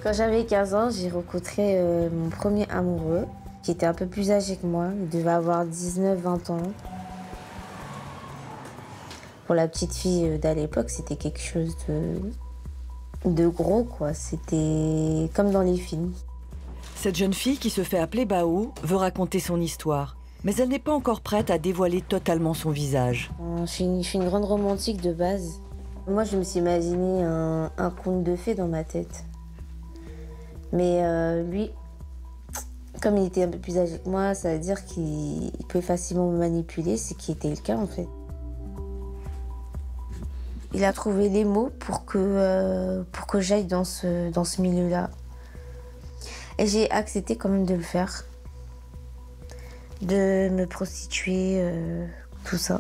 Quand j'avais 15 ans, j'ai rencontré mon premier amoureux, qui était un peu plus âgé que moi. Il devait avoir 19-20 ans. Pour la petite fille d'à l'époque, c'était quelque chose de gros, quoi. C'était comme dans les films. Cette jeune fille qui se fait appeler Bao veut raconter son histoire. Mais elle n'est pas encore prête à dévoiler totalement son visage. Je suis une grande romantique de base. Moi, je me suis imaginé un conte de fées dans ma tête. Mais lui, comme il était un peu plus âgé que moi, ça veut dire qu'il peut facilement me manipuler, ce qui était le cas en fait. Il a trouvé les mots pour que j'aille dans ce milieu-là. Et j'ai accepté quand même de le faire. De me prostituer, tout ça.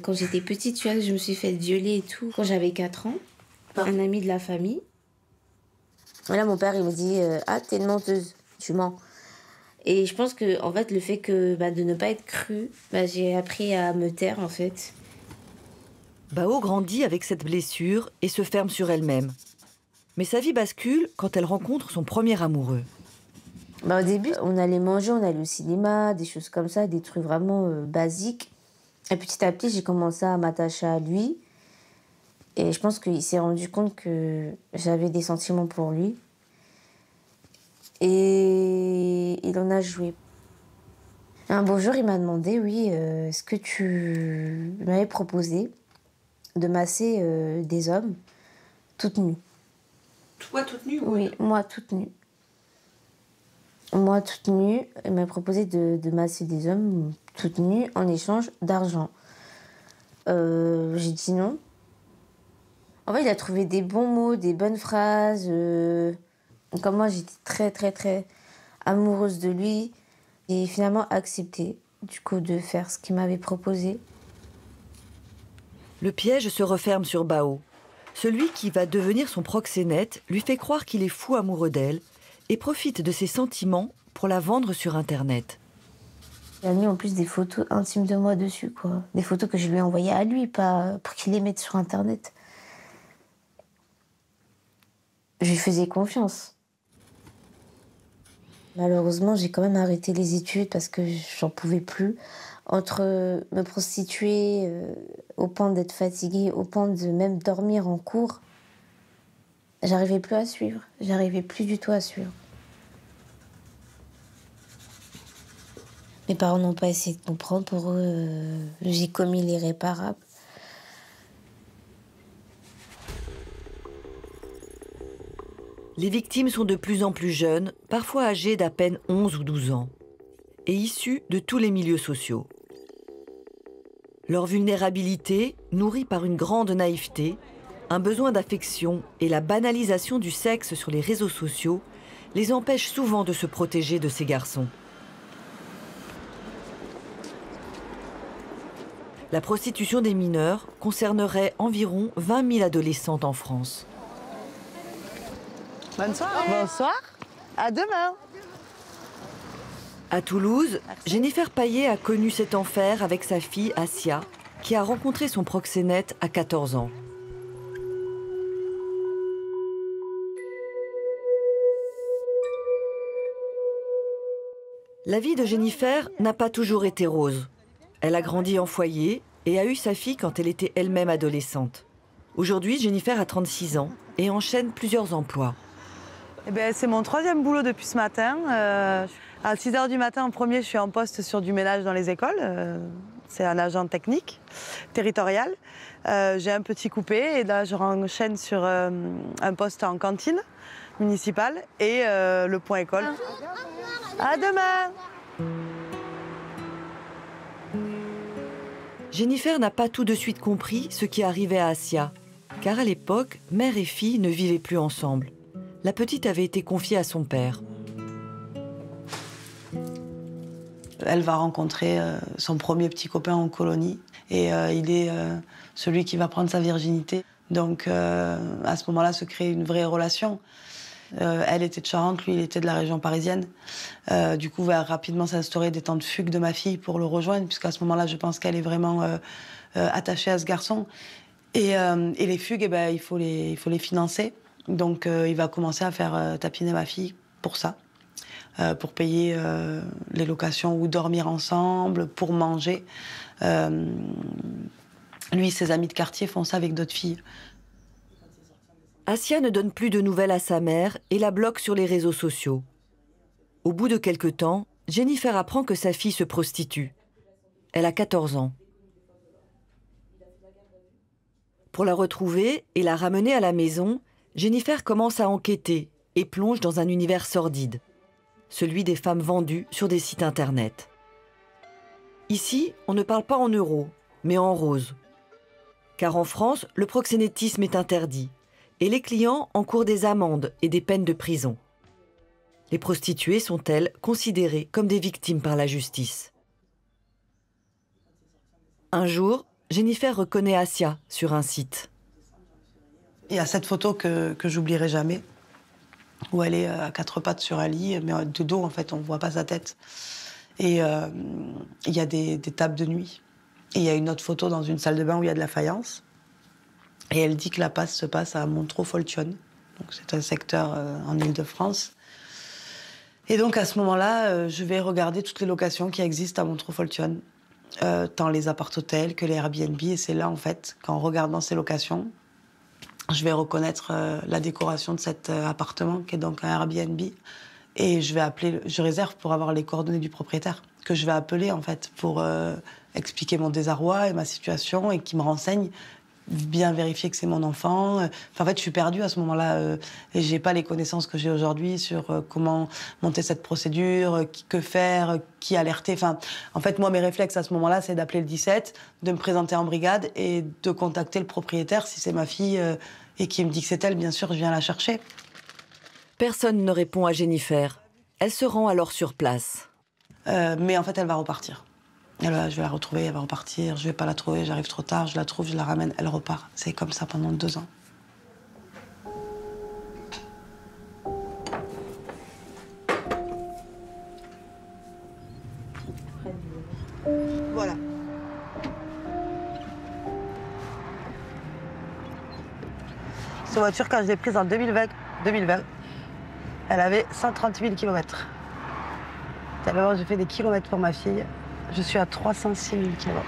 Quand j'étais petite, tu vois, je me suis fait violer et tout. Quand j'avais 4 ans, par un ami de la famille. Voilà, mon père, il me dit « Ah, t'es une menteuse, tu mens ». Et je pense que, en fait, le fait de ne pas être crue, j'ai appris à me taire, en fait. Bao grandit avec cette blessure et se ferme sur elle-même. Mais sa vie bascule quand elle rencontre son premier amoureux. Au début, on allait manger, on allait au cinéma, des choses comme ça, des trucs vraiment basiques. Et petit à petit, j'ai commencé à m'attacher à lui. Et je pense qu'il s'est rendu compte que j'avais des sentiments pour lui. Et il en a joué. Un beau jour, il m'a demandé, oui, est-ce que tu m'avais proposé de masser des hommes toutes nues. Toi toute nue? Oui, moi toute nue. Moi toute nue, il m'a proposé de masser des hommes toutes nues en échange d'argent. J'ai dit non. En fait, il a trouvé des bons mots, des bonnes phrases. Comme moi, j'étais très, très, très amoureuse de lui. Et finalement accepté, du coup, de faire ce qu'il m'avait proposé. Le piège se referme sur Bao. Celui qui va devenir son proxénète lui fait croire qu'il est fou amoureux d'elle et profite de ses sentiments pour la vendre sur Internet. Il a mis en plus des photos intimes de moi dessus, quoi. Des photos que je lui ai envoyées à lui, pas pour qu'il les mette sur Internet. Je lui faisais confiance. Malheureusement, j'ai quand même arrêté les études parce que j'en pouvais plus. Entre me prostituer au point d'être fatiguée, au point de même dormir en cours, j'arrivais plus à suivre. J'arrivais plus du tout à suivre. Mes parents n'ont pas essayé de comprendre. Pour eux, j'ai commis l'irréparable. Les victimes sont de plus en plus jeunes, parfois âgées d'à peine 11 ou 12 ans, et issues de tous les milieux sociaux. Leur vulnérabilité, nourrie par une grande naïveté, un besoin d'affection et la banalisation du sexe sur les réseaux sociaux, les empêchent souvent de se protéger de ces garçons. La prostitution des mineurs concernerait environ 20 000 adolescentes en France. Bonne soirée. Bonsoir. À demain. À Toulouse, Jennifer Paillet a connu cet enfer avec sa fille Assia, qui a rencontré son proxénète à 14 ans. La vie de Jennifer n'a pas toujours été rose. Elle a grandi en foyer et a eu sa fille quand elle était elle-même adolescente. Aujourd'hui, Jennifer a 36 ans et enchaîne plusieurs emplois. Eh ben, c'est mon 3e boulot depuis ce matin. À 6 h du matin, en premier, je suis en poste sur du ménage dans les écoles. C'est un agent technique, territorial. J'ai un petit coupé et là, je enchaîne sur un poste en cantine municipale et le point école. À demain. Jennifer n'a pas tout de suite compris ce qui arrivait à Assia, car à l'époque, mère et fille ne vivaient plus ensemble. la petite avait été confiée à son père. Elle va rencontrer son premier petit copain en colonie et il est celui qui va prendre sa virginité. Donc à ce moment-là se crée une vraie relation. Elle était de Charente, lui il était de la région parisienne. Du coup va rapidement s'instaurer des temps de fugue de ma fille pour le rejoindre, puisqu'à ce moment-là je pense qu'elle est vraiment attachée à ce garçon. Et les fugues, eh ben, il faut les financer. Donc il va commencer à faire tapiner ma fille pour ça. Pour payer les locations ou dormir ensemble, pour manger. Lui, ses amis de quartier font ça avec d'autres filles. Assia ne donne plus de nouvelles à sa mère et la bloque sur les réseaux sociaux. Au bout de quelque temps, Jennifer apprend que sa fille se prostitue. Elle a 14 ans. Pour la retrouver et la ramener à la maison, Jennifer commence à enquêter et plonge dans un univers sordide, celui des femmes vendues sur des sites internet. Ici, on ne parle pas en euros, mais en rose. Car en France, le proxénétisme est interdit et les clients encourent des amendes et des peines de prison. Les prostituées sont-elles considérées comme des victimes par la justice? Un jour, Jennifer reconnaît Assia sur un site. Il y a cette photo que j'oublierai jamais, où elle est à quatre pattes sur un lit, mais de dos, en fait, on ne voit pas sa tête. Et il y a des tables de nuit. Et il y a une autre photo dans une salle de bain où il y a de la faïence. Et elle dit que la passe se passe à Montreux-Foltionne. Donc c'est un secteur en Île-de-France. Et donc à ce moment-là, je vais regarder toutes les locations qui existent à Montreux-Foltionne. Tant les appart-hôtels que les Airbnb. Et c'est là, en fait, qu'en regardant ces locations, je vais reconnaître la décoration de cet appartement, qui est donc un Airbnb. Et je réserve pour avoir les coordonnées du propriétaire, que je vais appeler, en fait, pour expliquer mon désarroi et ma situation, et qui me renseigne, bien vérifier que c'est mon enfant. Enfin, en fait, je suis perdue à ce moment-là, et j'ai pas les connaissances que j'ai aujourd'hui sur comment monter cette procédure, que faire, qui alerter. Enfin, en fait, moi, mes réflexes à ce moment-là, c'est d'appeler le 17, de me présenter en brigade et de contacter le propriétaire si c'est ma fille et qui me dit que c'est elle. Bien sûr, je viens la chercher. Personne ne répond à Jennifer. Elle se rend alors sur place. Mais en fait, elle va repartir. Je vais la retrouver, elle va repartir. Je vais pas la trouver, j'arrive trop tard, je la trouve, je la ramène, elle repart. C'est comme ça pendant 2 ans. Voilà. Cette voiture, quand je l'ai prise en 2020, elle avait 130 000 km. D'abord, j'ai fait des kilomètres pour ma fille. Je suis à 306 000 km.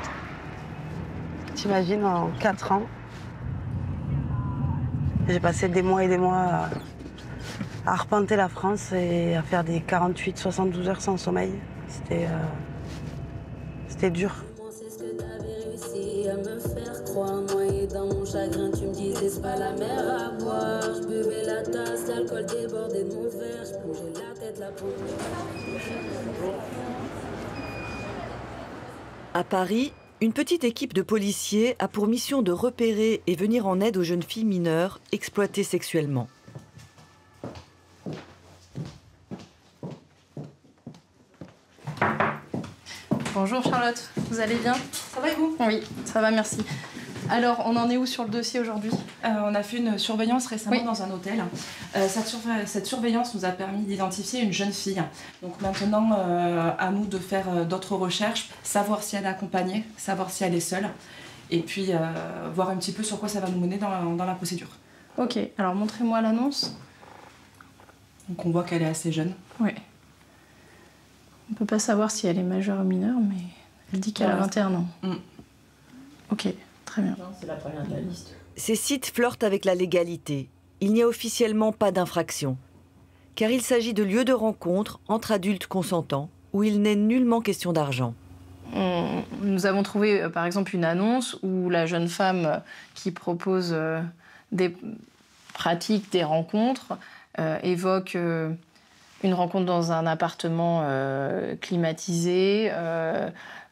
T'imagines, en 4 ans, j'ai passé des mois et des mois à arpenter la France et à faire des 48-72 heures sans sommeil. C'était dur. À Paris, une petite équipe de policiers a pour mission de repérer et venir en aide aux jeunes filles mineures exploitées sexuellement. Bonjour Charlotte, vous allez bien? Ça va et vous? Oui, ça va, merci. Alors, on en est où sur le dossier aujourd'hui? On a fait une surveillance récemment Oui. dans un hôtel. Cette surveillance nous a permis d'identifier une jeune fille. Donc maintenant, à nous de faire d'autres recherches, savoir si elle est accompagnée, savoir si elle est seule, et puis voir un petit peu sur quoi ça va nous mener dans la procédure. Ok, alors montrez-moi l'annonce. Donc on voit qu'elle est assez jeune. Oui. On peut pas savoir si elle est majeure ou mineure, mais elle dit qu'elle a 21 ans. Ok, très bien. C'est la première de la liste. Ces sites flirtent avec la légalité. Il n'y a officiellement pas d'infraction, car il s'agit de lieux de rencontre entre adultes consentants où il n'est nullement question d'argent. Nous avons trouvé par exemple une annonce où la jeune femme qui propose des pratiques, des rencontres, évoque une rencontre dans un appartement climatisé,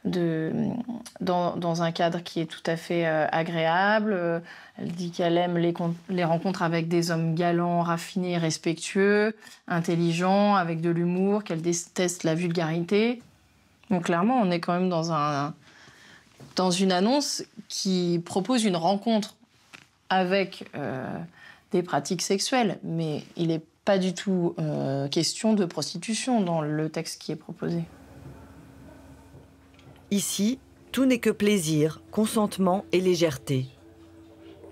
dans un cadre qui est tout à fait agréable. Elle dit qu'elle aime les rencontres avec des hommes galants, raffinés, respectueux, intelligents, avec de l'humour, qu'elle déteste la vulgarité. Donc clairement, on est quand même dans une annonce qui propose une rencontre avec des pratiques sexuelles, mais il n'est pas du tout question de prostitution dans le texte qui est proposé. Ici, tout n'est que plaisir, consentement et légèreté.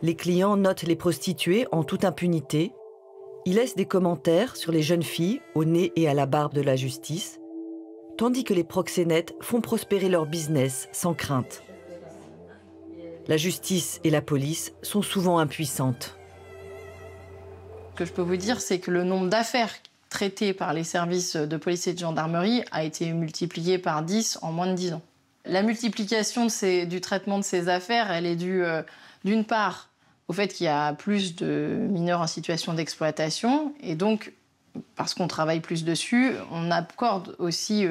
Les clients notent les prostituées en toute impunité. Ils laissent des commentaires sur les jeunes filles au nez et à la barbe de la justice, tandis que les proxénètes font prospérer leur business sans crainte. La justice et la police sont souvent impuissantes. Ce que je peux vous dire, c'est que le nombre d'affaires traitées par les services de police et de gendarmerie a été multiplié par 10 en moins de 10 ans. La multiplication du traitement de ces affaires, elle est due d'une part au fait qu'il y a plus de mineurs en situation d'exploitation et donc, parce qu'on travaille plus dessus, on accorde aussi,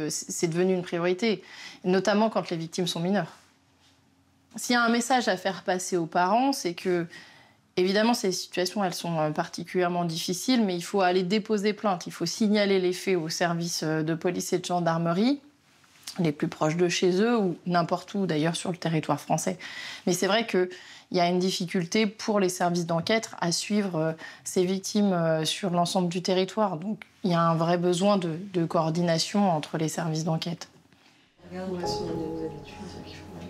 c'est devenu une priorité, notamment quand les victimes sont mineures. S'il y a un message à faire passer aux parents, c'est que, évidemment, ces situations, elles sont particulièrement difficiles, mais il faut aller déposer plainte, il faut signaler les faits aux services de police et de gendarmerie, les plus proches de chez eux, ou n'importe où d'ailleurs sur le territoire français. Mais c'est vrai qu'il y a une difficulté pour les services d'enquête à suivre ces victimes sur l'ensemble du territoire. Donc il y a un vrai besoin de coordination entre les services d'enquête.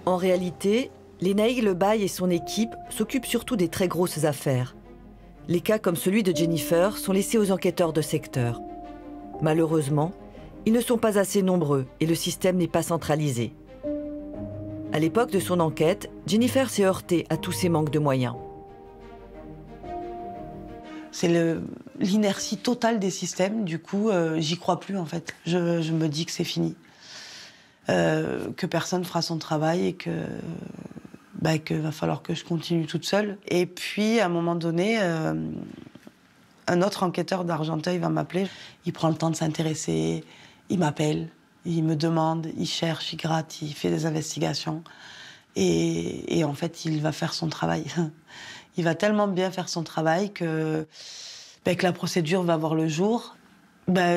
En réalité, Lénaï Lebaille et son équipe s'occupent surtout des très grosses affaires. Les cas comme celui de Jennifer sont laissés aux enquêteurs de secteur. Malheureusement, ils ne sont pas assez nombreux et le système n'est pas centralisé. À l'époque de son enquête, Jennifer s'est heurtée à tous ces manques de moyens. C'est l'inertie totale des systèmes, du coup, j'y crois plus en fait. Je me dis que c'est fini. Que personne fera son travail et que va falloir que je continue toute seule. Et puis, à un moment donné, un autre enquêteur d'Argenteuil va m'appeler. Il prend le temps de s'intéresser, il m'appelle, il me demande, il cherche, il gratte, il fait des investigations. Et en fait, il va faire son travail. Il va tellement bien faire son travail que la procédure va voir le jour.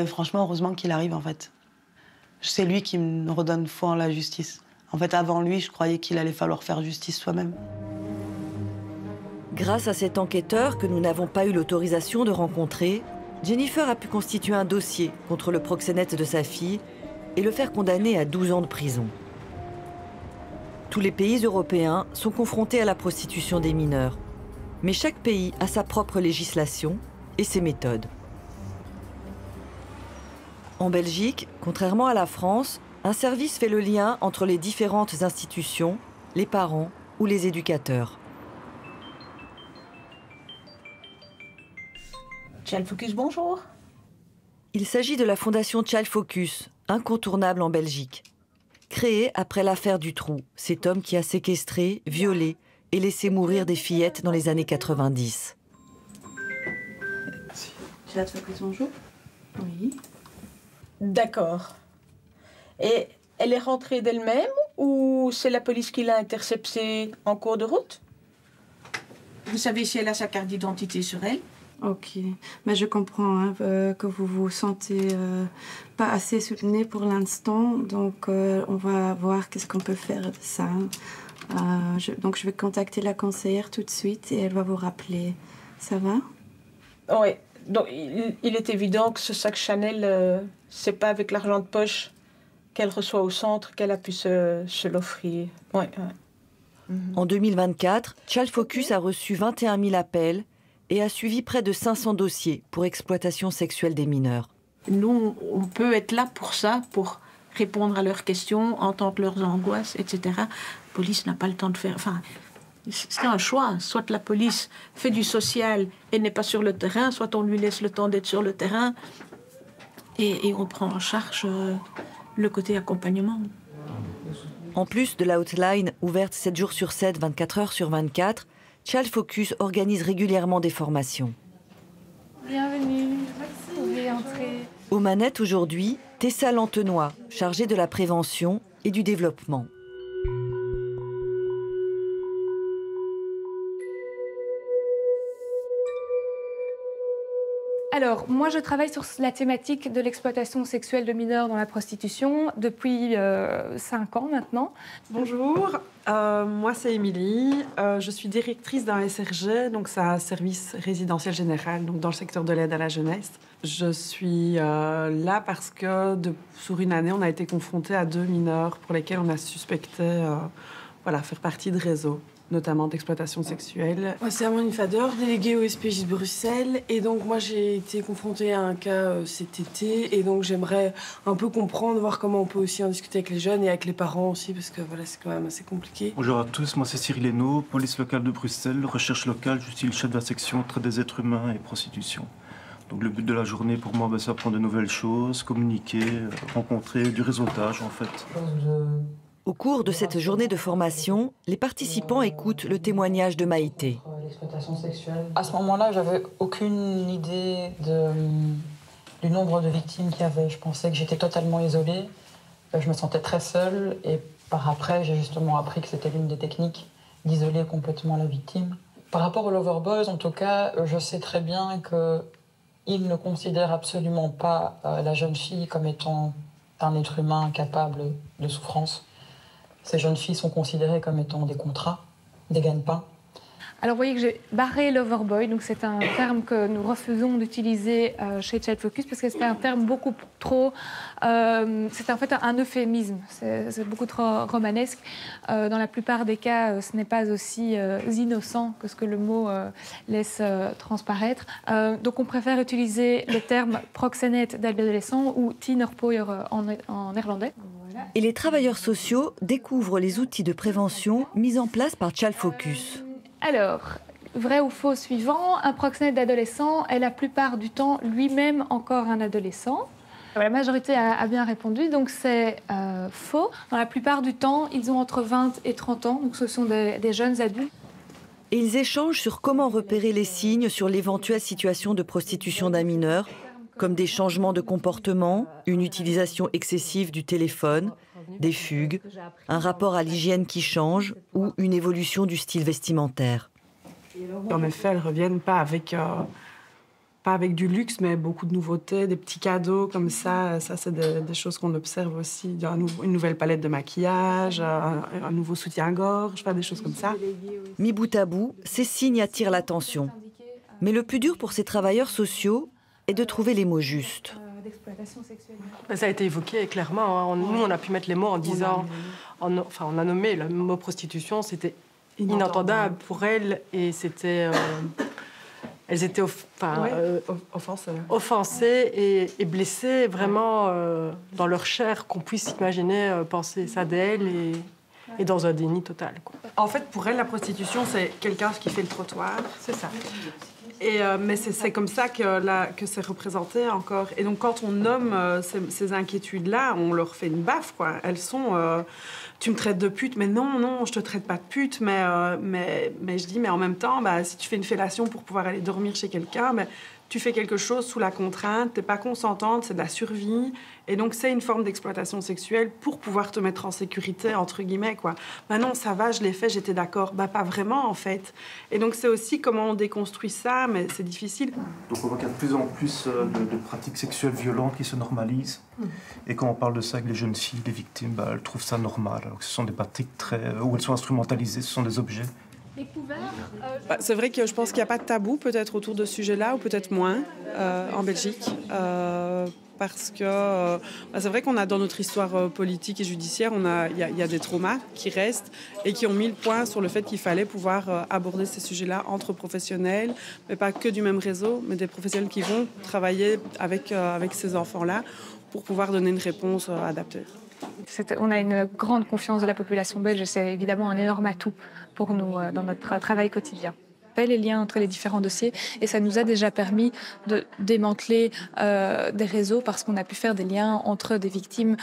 Franchement, heureusement qu'il arrive, en fait. C'est lui qui me redonne foi en la justice. En fait, avant lui, je croyais qu'il allait falloir faire justice soi-même. Grâce à cet enquêteur que nous n'avons pas eu l'autorisation de rencontrer, Jennifer a pu constituer un dossier contre le proxénète de sa fille et le faire condamner à 12 ans de prison. Tous les pays européens sont confrontés à la prostitution des mineurs. Mais chaque pays a sa propre législation et ses méthodes. En Belgique, contrairement à la France, un service fait le lien entre les différentes institutions, les parents ou les éducateurs. Child Focus, bonjour. Il s'agit de la fondation Child Focus, incontournable en Belgique. Créée après l'affaire Dutroux, cet homme qui a séquestré, violé et laissé mourir des fillettes dans les années 90. Child Focus, bonjour. Oui. D'accord. Et elle est rentrée d'elle-même ou c'est la police qui l'a interceptée en cours de route? Vous savez si elle a sa carte d'identité sur elle? Ok, mais je comprends que vous vous sentez pas assez soutenu pour l'instant, donc on va voir qu'est-ce qu'on peut faire de ça. Donc je vais contacter la conseillère tout de suite et elle va vous rappeler. Ça va? Oui, donc il est évident que ce sac Chanel, c'est pas avec l'argent de poche qu'elle reçoit au centre qu'elle a pu se l'offrir. Ouais. En 2024, Child Focus a reçu 21 000 appels et a suivi près de 500 dossiers pour exploitation sexuelle des mineurs. Nous, on peut être là pour ça, pour répondre à leurs questions, entendre leurs angoisses, etc. La police n'a pas le temps de faire... Enfin, c'est un choix. Soit la police fait du social et n'est pas sur le terrain, soit on lui laisse le temps d'être sur le terrain et on prend en charge le côté accompagnement. En plus de la hotline ouverte 7 jours sur 7, 24 heures sur 24, Child Focus organise régulièrement des formations. Bienvenue, vous pouvez entrer. Aux manettes aujourd'hui, Tessa Lantenoy, chargée de la prévention, et du développement. Alors, moi, je travaille sur la thématique de l'exploitation sexuelle de mineurs dans la prostitution depuis 5 ans maintenant. Bonjour, moi c'est Émilie. Je suis directrice d'un SRG, donc c'est un service résidentiel général, donc dans le secteur de l'aide à la jeunesse. Je suis là parce que sur une année, on a été confronté à 2 mineurs pour lesquels on a suspecté faire partie de réseaux, notamment d'exploitation sexuelle. C'est Amandine Fader, déléguée au SPJ de Bruxelles. Et donc moi j'ai été confrontée à un cas cet été. Et donc j'aimerais un peu comprendre, voir comment on peut aussi en discuter avec les jeunes et avec les parents aussi, parce que voilà, c'est quand même assez compliqué. Bonjour à tous, moi c'est Cyril Hainaut, police locale de Bruxelles, recherche locale, je suis le chef de la section traite des êtres humains et prostitution. Donc le but de la journée pour moi, c'est apprendre de nouvelles choses, communiquer, rencontrer, du réseautage en fait. Au cours de cette journée de formation, les participants écoutent le témoignage de Maïté. À ce moment-là, j'avais aucune idée du nombre de victimes qu'il y avait. Je pensais que j'étais totalement isolée. Je me sentais très seule et par après, j'ai justement appris que c'était l'une des techniques d'isoler complètement la victime. Par rapport aux loverboys, en tout cas, je sais très bien qu'ils ne considèrent absolument pas la jeune fille comme étant un être humain capable de souffrance. Ces jeunes filles sont considérées comme étant des contrats, des gagne-pains. Alors vous voyez que j'ai barré l'overboy, donc c'est un terme que nous refusons d'utiliser chez Child Focus parce que c'est un terme beaucoup trop... c'est en fait un euphémisme, c'est beaucoup trop romanesque. Dans la plupart des cas, ce n'est pas aussi innocent que ce que le mot laisse transparaître. Donc on préfère utiliser le terme proxénète d'adolescent ou tienerpooier en néerlandais. Et les travailleurs sociaux découvrent les outils de prévention mis en place par Child Focus. Alors, vrai ou faux suivant, un proxénète d'adolescent est la plupart du temps lui-même encore un adolescent. La majorité a bien répondu, donc c'est faux. Dans la plupart du temps, ils ont entre 20 et 30 ans, donc ce sont des jeunes adultes. Et ils échangent sur comment repérer les signes sur l'éventuelle situation de prostitution d'un mineur, comme des changements de comportement, une utilisation excessive du téléphone, des fugues, un rapport à l'hygiène qui change ou une évolution du style vestimentaire. En effet, elles reviennent pas avec du luxe, mais beaucoup de nouveautés, des petits cadeaux comme ça. Ça, c'est des choses qu'on observe aussi. Une nouvelle palette de maquillage, un nouveau soutien-gorge, des choses comme ça. Mis bout à bout, ces signes attirent l'attention. Mais le plus dur pour ces travailleurs sociaux est de trouver les mots justes. Ça a été évoqué clairement. Hein. Nous, on a pu mettre les mots en disant... on a nommé le mot prostitution, c'était inentendable pour elles. Et c'était... elles étaient offensées et blessées vraiment dans leur chair, qu'on puisse imaginer penser ça d'elles et dans un déni total. Quoi. En fait, pour elles, la prostitution, c'est quelqu'un qui fait le trottoir. C'est ça. Mais c'est comme ça que c'est représenté encore. Et donc, quand on nomme ces inquiétudes-là, on leur fait une baffe, quoi. Elles sont... tu me traites de pute, mais non, je te traite pas de pute. Mais je dis, mais en même temps, si tu fais une fellation pour pouvoir aller dormir chez quelqu'un, tu fais quelque chose sous la contrainte, t'es pas consentante, c'est de la survie. Et donc, c'est une forme d'exploitation sexuelle pour pouvoir te mettre en sécurité, entre guillemets, quoi. Non, ça va, je l'ai fait, j'étais d'accord. Pas vraiment, en fait. Et donc, c'est aussi comment on déconstruit ça, mais c'est difficile. Donc, on voit qu'il y a de plus en plus de pratiques sexuelles violentes qui se normalisent. Et quand on parle de ça avec les jeunes filles, les victimes, elles trouvent ça normal. Alors que ce sont des pratiques où elles sont instrumentalisées, ce sont des objets. C'est vrai que je pense qu'il n'y a pas de tabou peut-être autour de ce sujet-là, ou peut-être moins en Belgique. Parce que c'est vrai qu'on a dans notre histoire politique et judiciaire, il y a des traumas qui restent et qui ont mis le point sur le fait qu'il fallait pouvoir aborder ces sujets-là entre professionnels, mais pas que du même réseau, mais des professionnels qui vont travailler avec ces enfants-là pour pouvoir donner une réponse adaptée. On a une grande confiance de la population belge et c'est évidemment un énorme atout pour nous dans notre travail quotidien. Les liens entre les différents dossiers et ça nous a déjà permis de démanteler des réseaux parce qu'on a pu faire des liens entre des victimes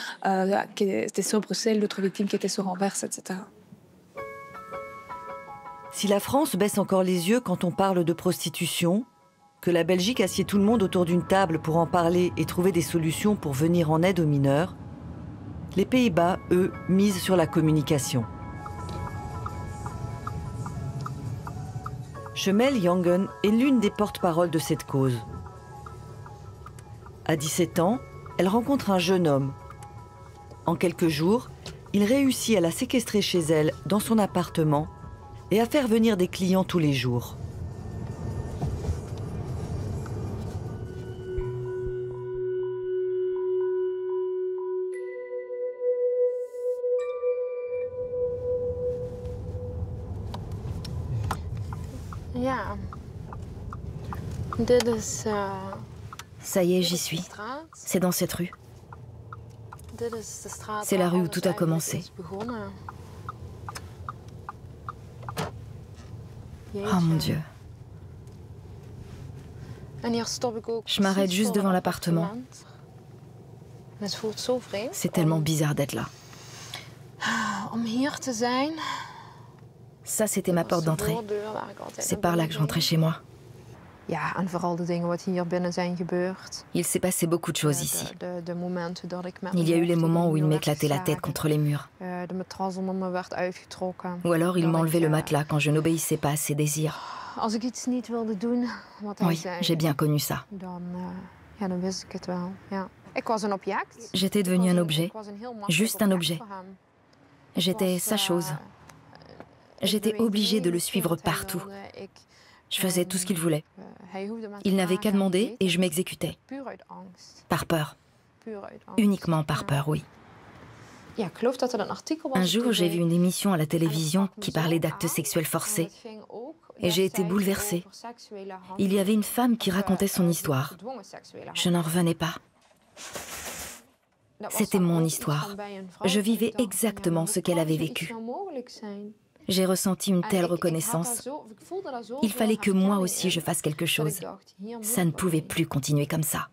qui étaient sur Bruxelles, d'autres victimes qui étaient sur Anvers, etc. Si la France baisse encore les yeux quand on parle de prostitution, que la Belgique assied tout le monde autour d'une table pour en parler et trouver des solutions pour venir en aide aux mineurs, Les Pays-Bas, eux, misent sur la communication. Chemel Jangen est l'une des porte-paroles de cette cause. À 17 ans, elle rencontre un jeune homme. En quelques jours, il réussit à la séquestrer chez elle dans son appartement et à faire venir des clients tous les jours. Ça y est, j'y suis. C'est dans cette rue. C'est la rue où tout a commencé. Oh mon Dieu. Je m'arrête juste devant l'appartement. C'est tellement bizarre d'être là. Ça, c'était ma porte d'entrée. C'est par là que je rentrais chez moi. Il s'est passé beaucoup de choses ici. Il y a eu les moments où il m'éclatait la tête contre les murs. Ou alors il m'enlevait le matelas quand je n'obéissais pas à ses désirs. Oui, j'ai bien connu ça. J'étais devenue un objet, juste un objet. J'étais sa chose. J'étais obligée de le suivre partout. Je faisais tout ce qu'il voulait. Il n'avait qu'à demander et je m'exécutais. Par peur. Uniquement par peur, oui. Un jour, j'ai vu une émission à la télévision qui parlait d'actes sexuels forcés. Et j'ai été bouleversée. Il y avait une femme qui racontait son histoire. Je n'en revenais pas. C'était mon histoire. Je vivais exactement ce qu'elle avait vécu. J'ai ressenti une telle reconnaissance. Il fallait que moi aussi je fasse quelque chose. Ça ne pouvait plus continuer comme ça.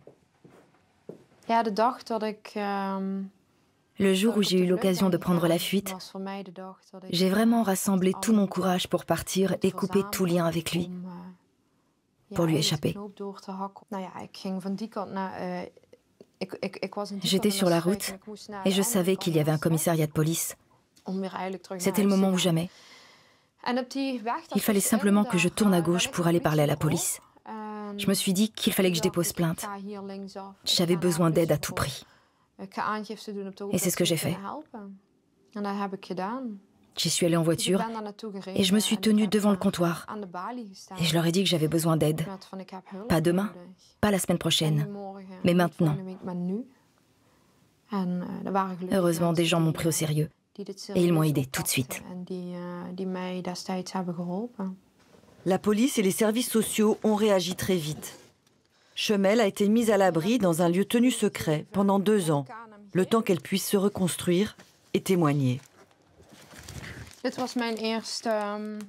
Le jour où j'ai eu l'occasion de prendre la fuite, j'ai vraiment rassemblé tout mon courage pour partir et couper tout lien avec lui, pour lui échapper. J'étais sur la route et je savais qu'il y avait un commissariat de police. C'était le moment ou jamais. Il fallait simplement que je tourne à gauche pour aller parler à la police. Je me suis dit qu'il fallait que je dépose plainte. J'avais besoin d'aide à tout prix. Et c'est ce que j'ai fait. J'y suis allée en voiture et je me suis tenue devant le comptoir. Et je leur ai dit que j'avais besoin d'aide. Pas demain, pas la semaine prochaine, mais maintenant. Heureusement, des gens m'ont pris au sérieux. Et ils m'ont aidé tout de suite. La police et les services sociaux ont réagi très vite. Chemel a été mise à l'abri dans un lieu tenu secret pendant 2 ans, le temps qu'elle puisse se reconstruire et témoigner.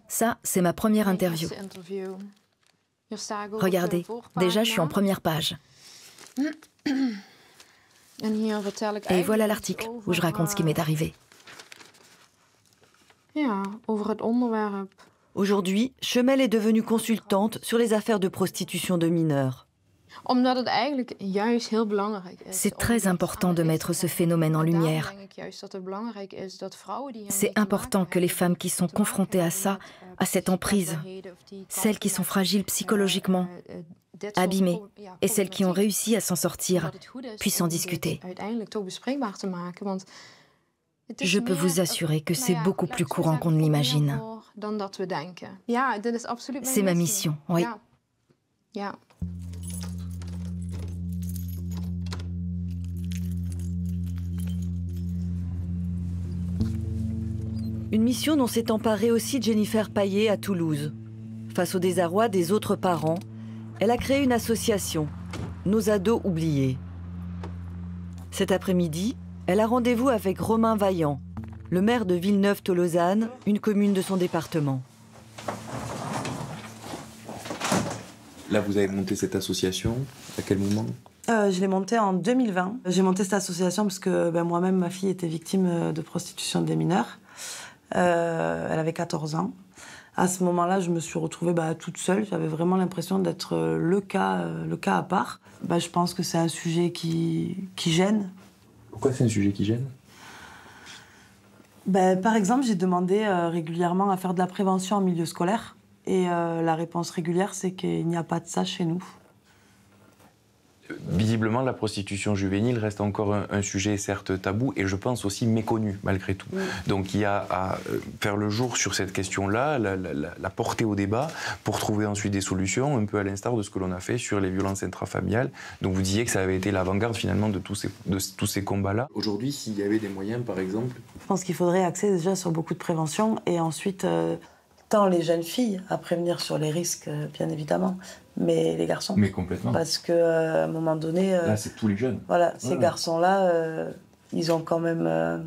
Ça, c'est ma première interview. Regardez, déjà je suis en première page. Et voilà l'article où je raconte ce qui m'est arrivé. Aujourd'hui, Chemel est devenue consultante sur les affaires de prostitution de mineurs. C'est très important de mettre ce phénomène en lumière. C'est important que les femmes qui sont confrontées à ça, à cette emprise, celles qui sont fragiles psychologiquement, abîmées, et celles qui ont réussi à s'en sortir, puissent en discuter. Je peux vous assurer que c'est beaucoup plus courant qu'on ne l'imagine. C'est ma mission, oui. Une mission dont s'est emparée aussi Jennifer Payet à Toulouse. Face au désarroi des autres parents, elle a créé une association, Nos ados oubliés. Cet après-midi, elle a rendez-vous avec Romain Vaillant, le maire de Villeneuve-Tolosane, une commune de son département. Là, vous avez monté cette association, à quel moment ? Je l'ai montée en 2020. J'ai monté cette association parce que moi-même, ma fille était victime de prostitution des mineurs. Elle avait 14 ans. À ce moment-là, je me suis retrouvée toute seule. J'avais vraiment l'impression d'être le cas à part. Je pense que c'est un sujet qui gêne. Pourquoi c'est un sujet qui gêne ? Par exemple, j'ai demandé régulièrement à faire de la prévention en milieu scolaire. Et la réponse régulière, c'est qu'il n'y a pas de ça chez nous. Visiblement, la prostitution juvénile reste encore un sujet certes tabou et je pense aussi méconnu malgré tout. Oui. Donc il y a à faire le jour sur cette question-là, la porter au débat pour trouver ensuite des solutions, un peu à l'instar de ce que l'on a fait sur les violences intrafamiliales. Donc vous disiez que ça avait été l'avant-garde finalement de tous ces combats-là. Aujourd'hui, s'il y avait des moyens par exemple... Je pense qu'il faudrait axer déjà sur beaucoup de prévention et ensuite... tant les jeunes filles à prévenir sur les risques, bien évidemment, mais les garçons. Mais complètement. Parce qu'à un moment donné... là, c'est tous les jeunes. Voilà, ces garçons-là, ils ont quand même...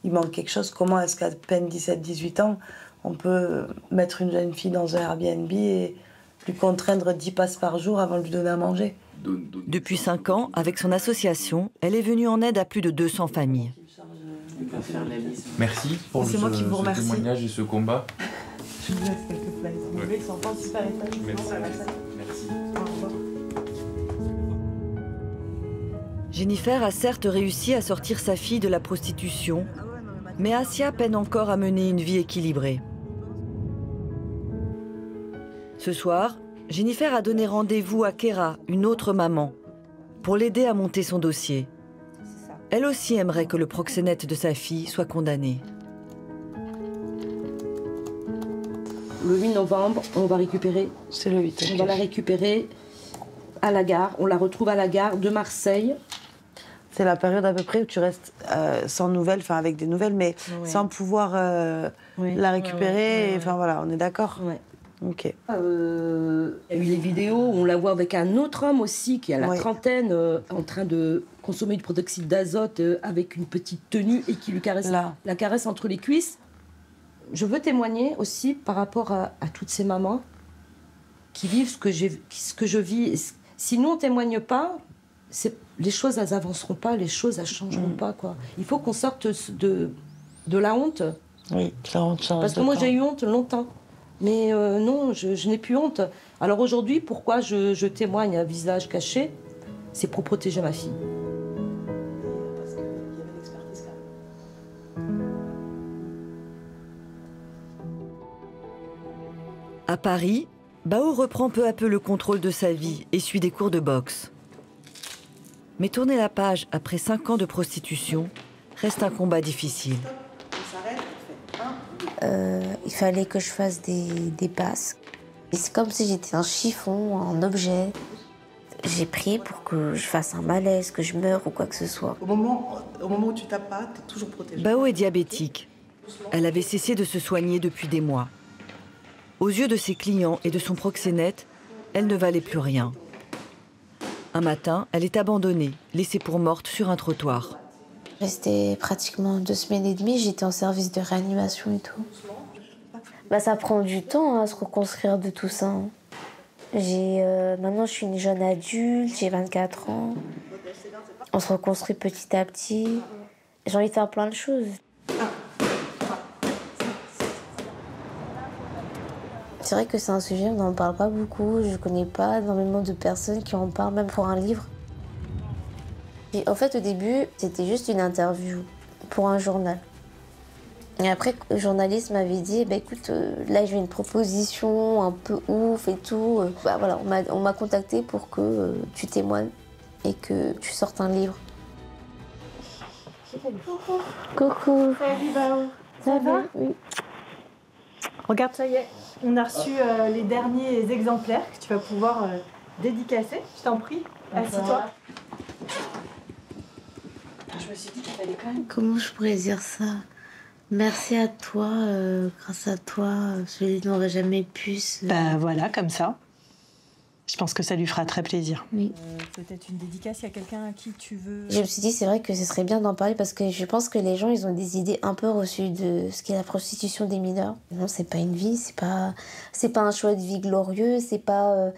il manque quelque chose. Comment est-ce qu'à peine 17-18 ans, on peut mettre une jeune fille dans un Airbnb et lui contraindre 10 passes par jour avant de lui donner à manger? Depuis 5 ans, avec son association, elle est venue en aide à plus de 200 familles. Merci pour ce témoignage et ce combat. Je vous laisse quelques places. Ils sont pas super étonnés. Merci. Jennifer a certes réussi à sortir sa fille de la prostitution, mais Assia peine encore à mener une vie équilibrée. Ce soir, Jennifer a donné rendez-vous à Kéra, une autre maman, pour l'aider à monter son dossier. Elle aussi aimerait que le proxénète de sa fille soit condamné. Le 8 novembre, on va récupérer. C'est le 8. On va la récupérer à la gare. On la retrouve à la gare de Marseille. C'est la période à peu près où tu restes sans nouvelles, enfin avec des nouvelles, mais sans pouvoir la récupérer. Enfin voilà, on est d'accord. Ok. Il y a eu les vidéos où on la voit avec un autre homme aussi qui a la trentaine, en train de consommer du protoxyde d'azote avec une petite tenue et qui lui caresse la caresse entre les cuisses. Je veux témoigner aussi par rapport à toutes ces mamans qui vivent ce que je vis. Si nous, on ne témoigne pas, les choses, elles n'avanceront pas, les choses, elles ne changeront pas, quoi. Il faut qu'on sorte de la honte. Oui, la honte change. Parce que moi, j'ai eu honte longtemps. Mais non, je n'ai plus honte. Alors aujourd'hui, pourquoi je témoigne à visage caché? C'est pour protéger ma fille. À Paris, Bao reprend peu à peu le contrôle de sa vie et suit des cours de boxe. Mais tourner la page après 5 ans de prostitution reste un combat difficile. Il fallait que je fasse des passes. C'est comme si j'étais un chiffon, un objet. J'ai prié pour que je fasse un malaise, que je meure ou quoi que ce soit. Au moment où tu tapes pas, t'es toujours protégée. Bao est diabétique. Elle avait cessé de se soigner depuis des mois. Aux yeux de ses clients et de son proxénète, elle ne valait plus rien. Un matin, elle est abandonnée, laissée pour morte sur un trottoir. Resté pratiquement 2 semaines et demie, j'étais en service de réanimation et tout. Ça prend du temps à se reconstruire de tout ça. Maintenant, je suis une jeune adulte, j'ai 24 ans. On se reconstruit petit à petit. J'ai envie de faire plein de choses. C'est vrai que c'est un sujet, on n'en parle pas beaucoup. Je ne connais pas énormément de personnes qui en parlent, même pour un livre. Et en fait, au début, c'était juste une interview pour un journal. Et après, le journaliste m'avait dit, écoute, là, j'ai une proposition un peu ouf et tout. Voilà, on m'a contacté pour que tu témoignes et que tu sortes un livre. Coucou. Salut Bao. Ça va? Oui. Regarde, ça y est, on a reçu les derniers exemplaires que tu vas pouvoir dédicacer. Je t'en prie, assis-toi. Je me suis dit qu'il fallait quand même... Comment je pourrais dire ça? Merci à toi, grâce à toi, je n'aurais jamais pu... Voilà, comme ça. Je pense que ça lui fera très plaisir. Oui. Peut-être une dédicace, il y a quelqu'un à qui tu veux... Je me suis dit, c'est vrai que ce serait bien d'en parler parce que je pense que les gens, ils ont des idées un peu reçues de ce qu'est la prostitution des mineurs. Non, c'est pas une vie, c'est pas un choix de vie glorieux, c'est pas...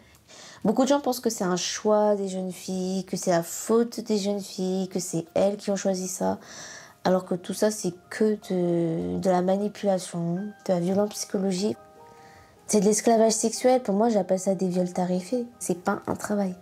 Beaucoup de gens pensent que c'est un choix des jeunes filles, que c'est la faute des jeunes filles, que c'est elles qui ont choisi ça. Alors que tout ça, c'est que de la manipulation, de la violence psychologique. C'est de l'esclavage sexuel. Pour moi, j'appelle ça des viols tarifés. C'est pas un travail.